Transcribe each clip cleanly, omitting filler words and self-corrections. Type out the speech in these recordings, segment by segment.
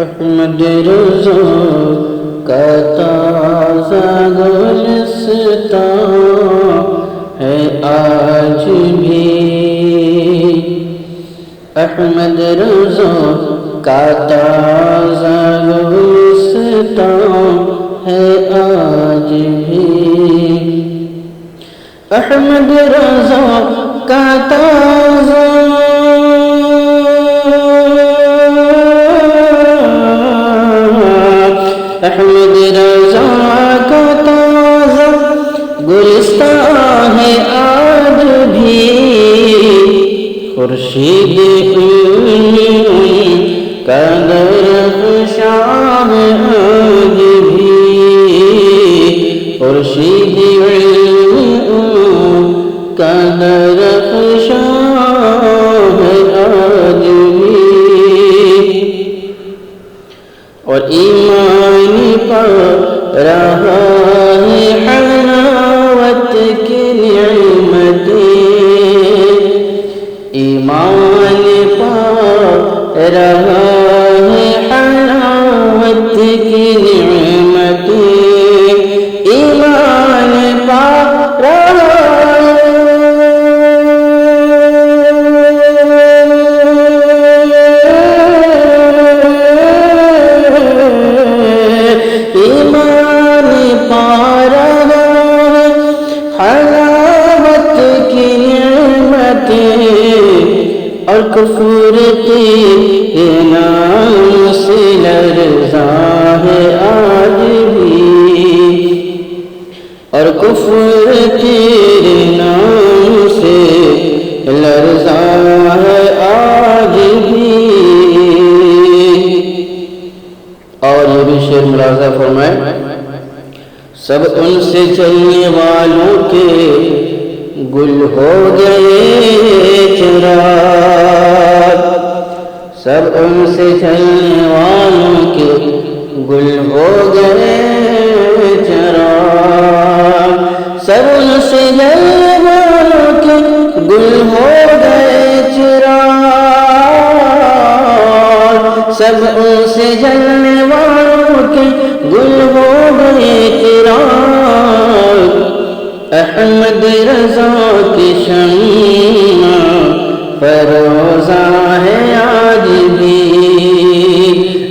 احمد رضا کا تازہ گلستان ہے آج بھی، احمد رضا کا تازہ گلستان ہے آج بھی، احمد رضا کا تازہ احمد رضا کا تازہ گلستان ہے آج بھی، خورشید کا درخشاں ہے آج بھی، خورشید کا درخشاں ہے آج بھی، اور ایمان پا رہا ہے حلاوت کی نعمتیں، ایمان پا رہا ہے حلاوت کی نعمتیں، ایمان پا رہا اور کفر تیرے نام سے لرزاں ہے آج بھی، اور کفر تیرے نام سے لرزاں ہے آج بھی، اور یہ بھی شعر ملاحظہ فرمائے، سب ان سے چلنے والوں کے گل ہو گئے چراغ، سب ان سے چلنے والوں کے گل ہو گئے چراغ، سب ان سے چلنے والوں کے گل ہو گئے چراغ، سب ان سے چلنے والوں کے گل ہو گئے چراغ، احمد رضا کی شمع فروزاں ہے آج بھی،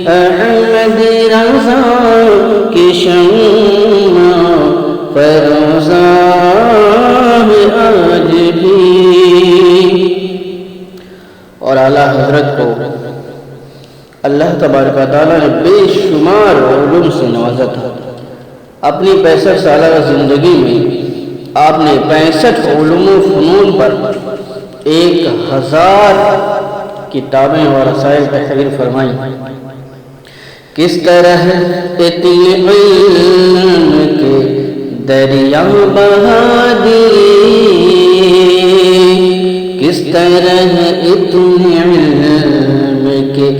احمد رضا کی شمع فروزاں ہے آج بھی، اور اعلیٰ حضرت کو اللہ تبارک و تعالیٰ نے بے شمار علوم سے نوازا تھا، اپنی 65 سالہ زندگی میں آپ نے 65 علوم و فنون پر 1000 کتابیں اور رسائل تحریر فرمائی، کس طرح اتنے علم کے دریا بہا دیے، کس طرح اتنے علم کے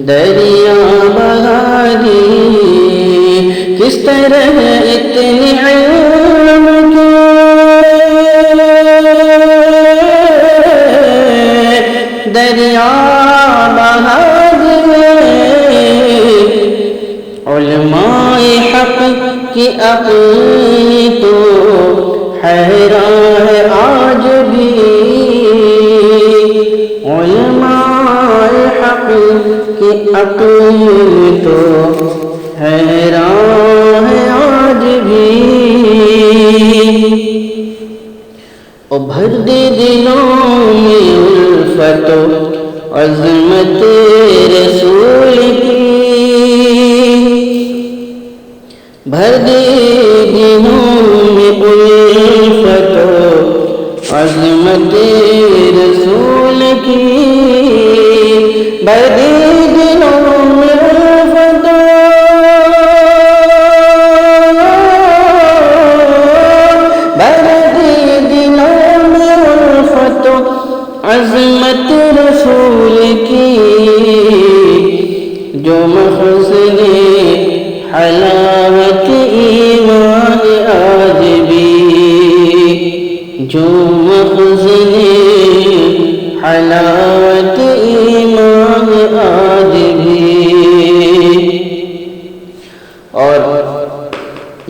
دریا بہا دیے، کس طرح اتنے علم کے دریا بہا دیے، علماء حق کی عقل تو حیران ہے آج بھی، علماء حق کی عقل تو حیران ہے آج بھی، اور بھر دے دلوں میں الفت و عظمت رسول کی، بھر دے دلوں میں الفت و عظمت رسول کی، بھر دے دلوں میں الفت عظمت رسول کی، جو مخزن حلاوت ایمان آج بھی، جو مخزن حلاوت ایمان آج بھی،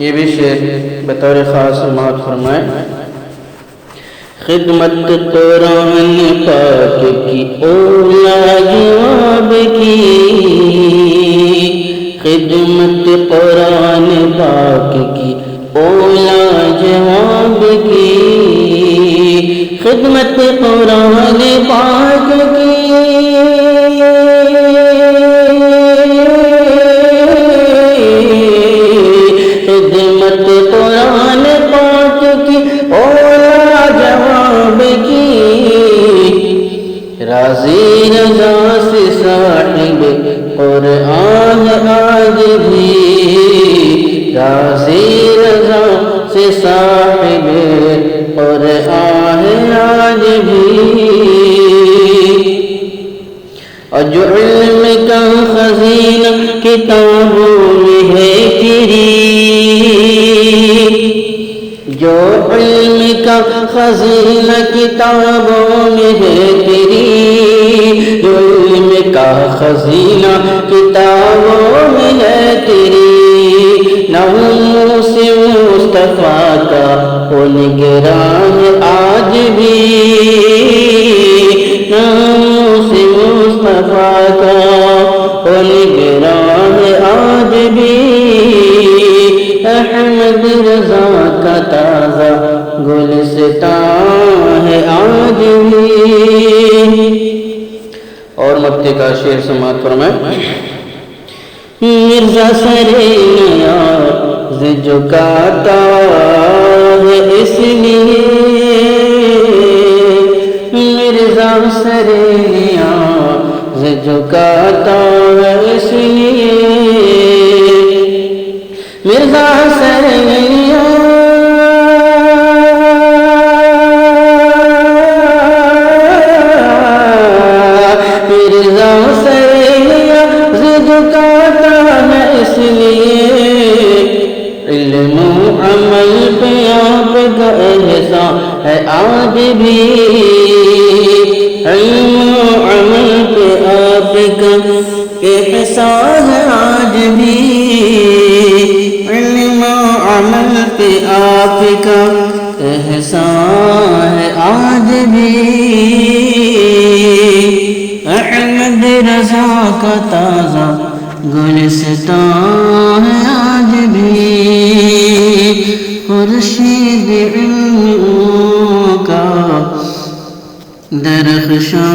یہ بھی شعر بطور خاص سماعت فرمائیں۔ خدمت قرآن پاک کی اولا جواب کی، خدمت قرآن پاک کی اولا جواب کی، خدمت قرآن پاک کی خدمت قرآن پاک کی اولا جواب کی، راضی رضا سے صاحب قرآن آج بھی، راضی رضا سے صاحب قرآن آج بھی، اور جو علم کا خزینہ کتابوں میں ہے تیری، جو علم کا خزینہ کتابوں میں ہے تیری، جو علم کا خزینہ کتابوں میں ہے تیری، ناموس مصطفیٰ کا وہ نگراں آج بھی، ناموس مصطفیٰ کا وہ نگراں آج بھی، احمد رضا کا تازہ گلستان ہے آج بھی۔ اور مکتے کا شعر سماعت فرمائیں۔ مرزا سر نیاز جھکاتا ہے اس لیے، مرزا سر نیاز جھکاتا ہے اس لیے، مرزا سر نیاز مرزا سر نیاز جھکاتا ہے اس لیے، علم و عمل پہ آپ کا احسان ہے آج بھی، علم و عمل پہ آپ کا احسان ہے آج بھی، علم و عمل پہ آپ کا احسان ہے آج بھی، احمد رضا کا تازہ گلستان ہے آج بھی، خورشید علم کا درخشاں